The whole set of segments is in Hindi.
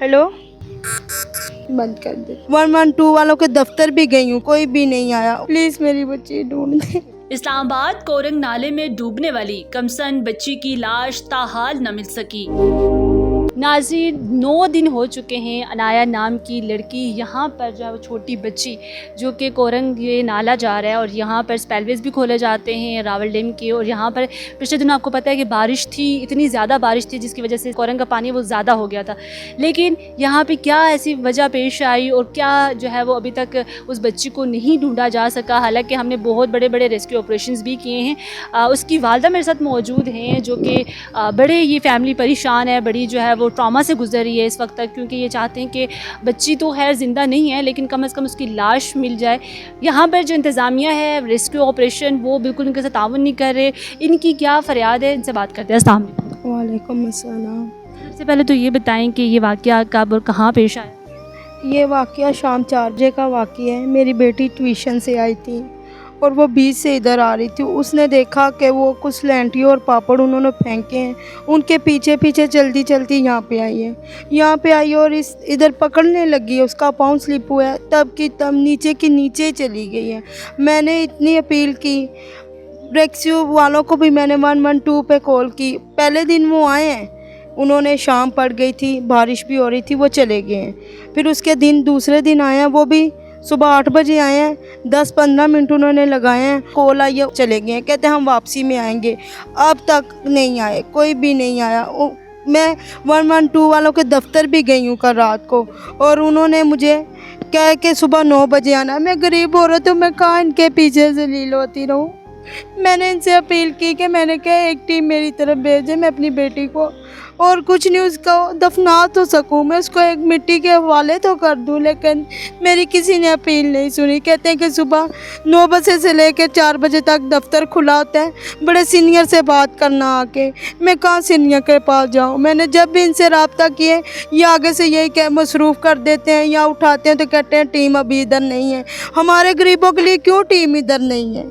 हेलो, बंद कर दे। 112 वालों के दफ्तर भी गई हूँ, कोई भी नहीं आया। प्लीज मेरी बच्ची ढूंढ दे। इस्लामाबाद कोरंग नाले में डूबने वाली कमसन बच्ची की लाश ताहाल न मिल सकी। नाज़रीन, 9 दिन हो चुके हैं अनाया नाम की लड़की यहाँ पर जो है वो छोटी बच्ची जो कि कोरंग ये नाला जा रहा है और यहाँ पर स्पेलवेज भी खोले जाते हैं रावल डैम के। और यहाँ पर पिछले दिनों आपको पता है कि बारिश थी, इतनी ज़्यादा बारिश थी जिसकी वजह से कोरंग का पानी वो ज़्यादा हो गया था। लेकिन यहाँ पे क्या ऐसी वजह पेश आई और क्या जो है वो अभी तक उस बच्ची को नहीं ढूंढा जा सका। हालाँकि हमने बहुत बड़े बड़े रेस्क्यू ऑपरेशंस भी किए हैं। उसकी वालदा मेरे साथ मौजूद हैं जो कि बड़े ये फैमिली परेशान है, बड़ी जो है वो ट्रॉमा से गुजर रही है इस वक्त तक, क्योंकि ये चाहते हैं कि बच्ची तो खैर ज़िंदा नहीं है लेकिन कम से कम उसकी लाश मिल जाए। यहाँ पर जो इंतज़ामिया है रेस्क्यू ऑपरेशन वो बिल्कुल इनके साथ ताउन नहीं कर रहे। इनकी क्या फ़रियाद है, इनसे बात करते हैं। अस्सलाम वालेकुम। वालेकुम अस्सलाम। सबसे पहले तो ये बताएं कि ये वाक़या कब और कहाँ पेश आया? ये वाक़या शाम 4 बजे का वाक़या है। मेरी बेटी ट्यूशन से आई थी और वो बीच से इधर आ रही थी। उसने देखा कि वो कुछ लैंटी और पापड़ उन्होंने फेंके हैं, उनके पीछे पीछे चलती चलती यहाँ पे आई है। यहाँ पे आई और इस इधर पकड़ने लगी है, उसका पाँव स्लिप हुआ है, तब की तब नीचे की नीचे ही चली गई है। मैंने इतनी अपील की, रेस्क्यू वालों को भी मैंने 112 पे कॉल की। पहले दिन वो आए हैं, उन्होंने शाम पड़ गई थी, बारिश भी हो रही थी, वो चले गए हैं। फिर उसके दिन दूसरे दिन आए हैं, वो भी सुबह 8 बजे आए हैं, 10-15 मिनट उन्होंने लगाए हैं, कॉल आई है, चले गए हैं। कहते हैं हम वापसी में आएंगे। अब तक नहीं आए, कोई भी नहीं आया। मैं 112 वालों के दफ्तर भी गई हूँ कल रात को और उन्होंने मुझे कहा कि सुबह 9 बजे आना। मैं गरीब औरत हूँ, मैं कहाँ इनके पीछे से लील होती रहूँ। मैंने इनसे अपील की कि मैंने कहा एक टीम मेरी तरफ भेजे, मैं अपनी बेटी को और कुछ नहीं उसको दफना तो सकूं, मैं उसको एक मिट्टी के हवाले तो कर दूं, लेकिन मेरी किसी ने अपील नहीं सुनी। कहते हैं कि सुबह 9 बजे से लेकर 4 बजे तक दफ्तर खुला होता है, बड़े सीनियर से बात करना आके। मैं कहाँ सीनियर के पास जाऊँ? मैंने जब भी इनसे रब्ता किए ये आगे से यही क्या मसरूफ़ कर देते हैं या उठाते हैं तो कहते हैं टीम अभी इधर नहीं है। हमारे गरीबों के लिए क्यों टीम इधर नहीं है?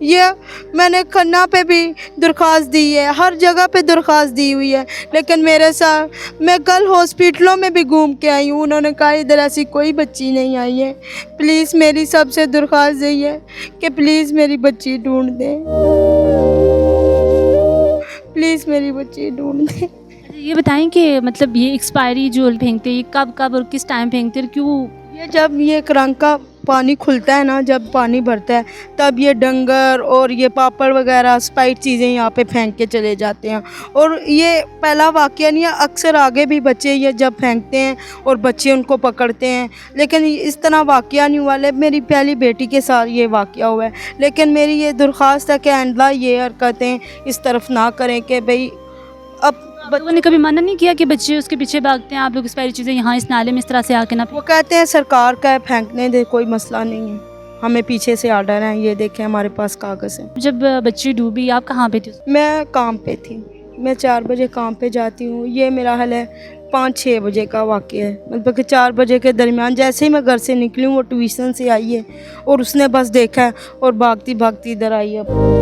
ये मैंने खन्ना पे भी दरख्वास्त दी है, हर जगह पे दरख्वास्त दी हुई है, लेकिन मेरे साथ मैं कल हॉस्पिटलों में भी घूम के आई हूँ। उन्होंने कहा इधर ऐसी कोई बच्ची नहीं आई है। प्लीज़ मेरी सबसे दरख्वास्त यही है कि प्लीज़ मेरी बच्ची ढूंढ दें, प्लीज़ मेरी बच्ची ढूंढ दें। ये बताएं कि मतलब ये एक्सपायरी जो फेंकते ये कब कब और किस टाइम फेंकते और क्यों? ये जब ये करंग का पानी खुलता है ना, जब पानी भरता है तब ये डंगर और ये पापड़ वगैरह स्पाइट चीज़ें यहाँ पे फेंक के चले जाते हैं। और ये पहला वाक़या नहीं है, अक्सर आगे भी बच्चे ये जब फेंकते हैं और बच्चे उनको पकड़ते हैं, लेकिन इस तरह वाक़या नहीं हुआ। मेरी पहली बेटी के साथ ये वाक़या हुआ है, लेकिन मेरी ये दरख्वास्त है कि आइंदा ये हरकतें इस तरफ ना करें कि भाई अब लोगों ने कभी मना नहीं किया कि बच्चे उसके पीछे भागते हैं, आप लोग एक्सपायरी चीज़ें यहाँ इस नाले में इस तरह से आके ना? वो कहते हैं सरकार का है, फेंकने दे, कोई मसला नहीं है, हमें पीछे से आर्डर है, ये देखें हमारे पास कागज़ है। जब बच्ची डूबी आप कहाँ पे थी? मैं काम पे थी, मैं 4 बजे काम पे जाती हूँ। ये मेरा हाल है 5-6 बजे का वाक़या है, मतलब कि 4 बजे के दरमियान जैसे ही मैं घर से निकली हूँ वो ट्यूशन से आई है और उसने बस देखा है और भागती भागती इधर आई है।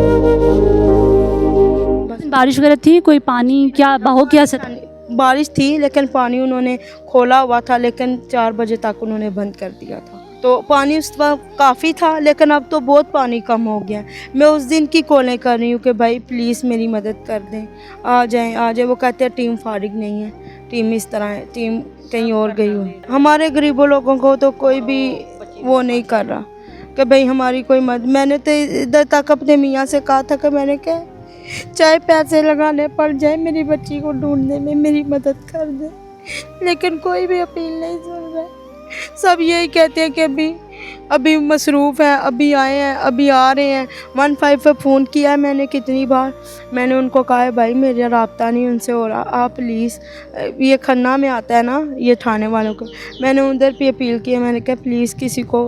बारिश वगैरह थी, कोई पानी क्या बहो क्या सता? बारिश थी लेकिन पानी उन्होंने खोला हुआ था, लेकिन 4 बजे तक उन्होंने बंद कर दिया था, तो पानी उस वक्त काफ़ी था, लेकिन अब तो बहुत पानी कम हो गया। मैं उस दिन की कॉलें कर रही हूँ कि भाई प्लीज़ मेरी मदद कर दें, आ जाएं। वो कहते हैं टीम फारिग नहीं है, टीम इस तरह है, टीम कहीं और गई हुई। हमारे गरीबों लोगों को तो कोई भी वो नहीं कर रहा कि भाई हमारी कोई मदद। मैंने तो इधर तक अपने मियाँ से कहा था कि मैंने कहा चाहे पैसे लगाने पड़ जाए मेरी बच्ची को ढूंढने में मेरी मदद कर दे, लेकिन कोई भी अपील नहीं सुन रहा है। सब यही कहते हैं कि अभी मसरूफ़ है, अभी आए हैं, अभी आ रहे हैं। 15 पे फ़ोन किया है मैंने कितनी बार, मैंने उनको कहा है भाई मेरा रब्ता नहीं उनसे हो रहा, आप प्लीज़, ये खन्ना में आता है ना ये थाने वालों को, मैंने उधर भी अपील की है। मैंने कहा प्लीज़ किसी को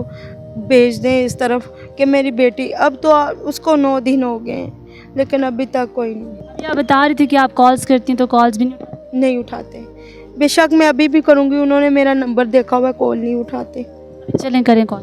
भेज दें इस तरफ कि मेरी बेटी, अब तो उसको 9 दिन हो गए हैं लेकिन अभी तक कोई नहीं। आप बता रही थी कि आप कॉल्स करती हैं तो कॉल्स भी नहीं उठाते। बेशक मैं अभी भी करूँगी, उन्होंने मेरा नंबर देखा हुआ, कॉल नहीं उठाते। चलें करें कॉल।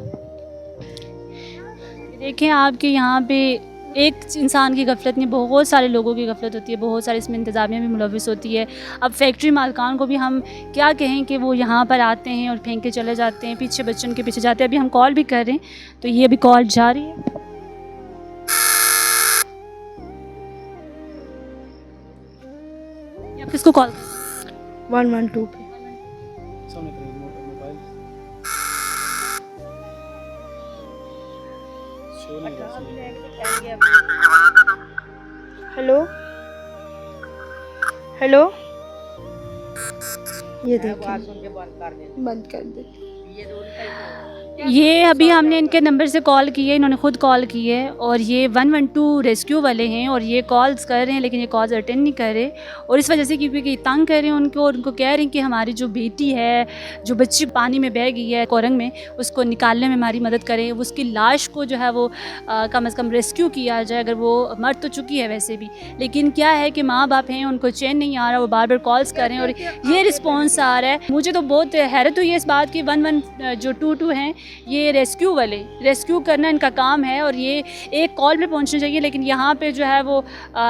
देखें आपके यहाँ पे एक इंसान की गफलत नहीं, बहुत सारे लोगों की गफलत होती है, बहुत सारी इसमें इंतज़ामिया भी मुलविस होती है। अब फैक्ट्री मालकान को भी हम क्या कहें कि वो यहाँ पर आते हैं और फेंक के चले जाते हैं, पीछे बच्चों के पीछे जाते हैं। अभी हम कॉल भी कर रहे हैं, तो ये अभी कॉल जा रही है। ये आप किसको कॉल 112 पे। हेलो हेलो, ये देखिए बंद कर दे। ये अभी हमने इनके नंबर से कॉल की है, इन्होंने ख़ुद कॉल की है और ये 112 रेस्क्यू वाले हैं और ये कॉल्स कर रहे हैं लेकिन ये कॉल्स अटेंड नहीं कर रहे और इस वजह से क्योंकि तंग कर रहे हैं उनको और उनको कह रहे हैं कि हमारी जो बेटी है, जो बच्ची पानी में बह गई है कोरंग में, उसको निकालने में हमारी मदद करें। उसकी लाश को जो है वो कम से कम रेस्क्यू किया जाए, अगर वो मर तो चुकी है वैसे भी। लेकिन क्या है कि माँ बाप हैं, उनको चैन नहीं आ रहा, वो बार बार कॉल्स कर रहे हैं और ये रिस्पॉन्स आ रहा है। मुझे तो बहुत हैरत हुई है इस बात की। 112 हैं, ये रेस्क्यू वाले, रेस्क्यू करना इनका काम है और ये एक कॉल पे पहुंचना चाहिए, लेकिन यहाँ पे जो है वो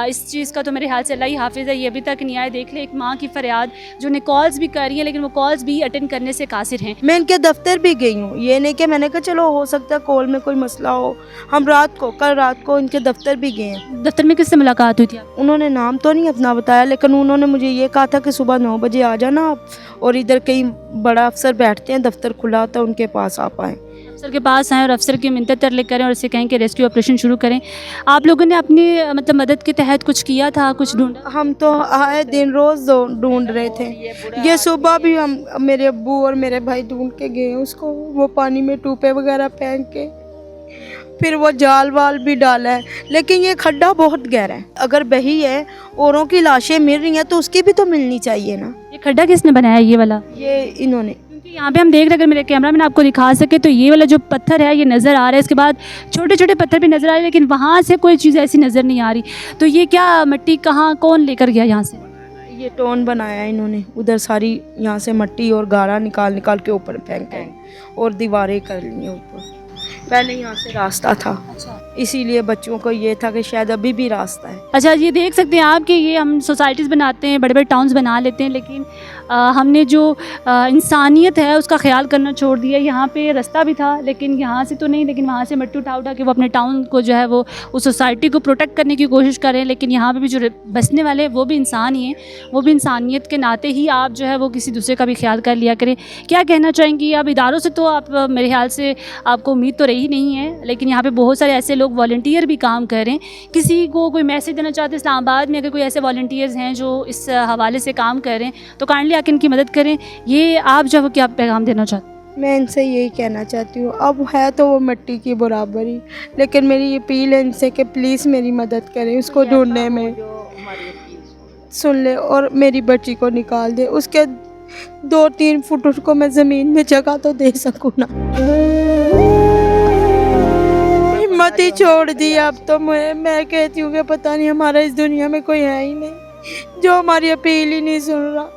इस चीज़ का तो मेरे ख्याल से अल्लाह ही हाफिज़ है, ये अभी तक नहीं आए। देख ले एक माँ की फरियाद, जो ने कॉल्स भी कर रही है लेकिन वो कॉल्स भी अटेंड करने से कासिर हैं। मैं इनके दफ्तर भी गई हूँ, ये नहीं कि मैंने कहा चलो हो सकता है कॉल में कोई मसला हो। हम कल रात को इनके दफ्तर भी गए हैं। दफ्तर में किससे मुलाकात हुई थी आप? उन्होंने नाम तो नहीं अपना बताया, लेकिन उन्होंने मुझे ये कहा था कि सुबह 9 बजे आ जाना आप, और इधर कई बड़ा अफसर बैठते हैं, दफ्तर खुला होता है, उनके पास आ पाएँ। अफसर के पास आएँ और अफसर की मिन्नत तरले करें और उससे कहें कि रेस्क्यू ऑपरेशन शुरू करें। आप लोगों ने अपनी मतलब मदद के तहत कुछ किया था, कुछ ढूंढा? हम तो आए दिन रोज़ ढूंढ रहे थे। ये सुबह भी हम, मेरे अब्बू और मेरे भाई ढूंढ के गए उसको। वो पानी में टूपे वगैरह पहन के, फिर वो जाल वाल भी डाला है, लेकिन ये खड्डा बहुत गहरा है। अगर बही है, औरों की लाशें मिल रही हैं तो उसकी भी तो मिलनी चाहिए ना। ये खड्डा किसने बनाया ये वाला? ये इन्होंने। क्योंकि यहाँ पे हम देख रहे हैं, अगर मेरे कैमरा मैन आपको दिखा सके तो ये वाला जो पत्थर है ये नज़र आ रहा है, इसके बाद छोटे छोटे पत्थर भी नज़र आ रहे हैं, लेकिन वहाँ से कोई चीज़ ऐसी नज़र नहीं आ रही। तो ये क्या मट्टी कहाँ कौन लेकर गया यहाँ से? ये टोन बनाया इन्होंने, उधर सारी यहाँ से मट्टी और गारा निकाल निकाल के ऊपर फेंका और दीवारें कर ली हैं ऊपर। पहले यहाँ से रास्ता था, इसीलिए बच्चों को ये था कि शायद अभी भी रास्ता है। अच्छा, ये देख सकते हैं आप कि ये हम सोसाइटीज़ बनाते हैं, बड़े बड़े टाउन्स बना लेते हैं, लेकिन हमने जो इंसानियत है उसका ख्याल करना छोड़ दिया। यहाँ पे रास्ता भी था, लेकिन यहाँ से तो नहीं, लेकिन वहाँ से मट्टी उठा उठा के वो अपने टाउन को जो है वो उस सोसाइटी को प्रोटेक्ट करने की कोशिश करें। लेकिन यहाँ पे भी जो बसने वाले हैं वो भी इंसान ही हैं, वो भी इंसानियत के नाते ही आप जो है वो किसी दूसरे का भी ख्याल कर लिया करें। क्या कहना चाहेंगी? अब इदारों से तो आप मेरे ख्याल से आपको उम्मीद तो रही नहीं है, लेकिन यहाँ पे बहुत सारे ऐसे लोग वॉलंटियर भी काम कर रहे हैं। किसी को कोई मैसेज देना चाहते हैं इस्लामाबाद में, अगर कोई ऐसे वॉलंटियर्स हैं जो इस हवाले से काम कर रहे हैं तो काइंडली आके इनकी मदद करें। ये आप जो क्या पैगाम देना चाहते हैं? मैं इनसे यही कहना चाहती हूँ, अब है तो वो मिट्टी की बराबरी, लेकिन मेरी अपील है इनसे कि प्लीज़ मेरी मदद करें, उसको ढूंढने में सुन ले और मेरी बच्ची को निकाल दे। उसके 2-3 फुट उसको मैं ज़मीन में जगह तो दे सकूँ ना। हिम्मत ही छोड़ दी अब तो। मैं कहती हूँ कि पता नहीं हमारा इस दुनिया में कोई है ही नहीं जो हमारी अपील ही नहीं सुन रहा।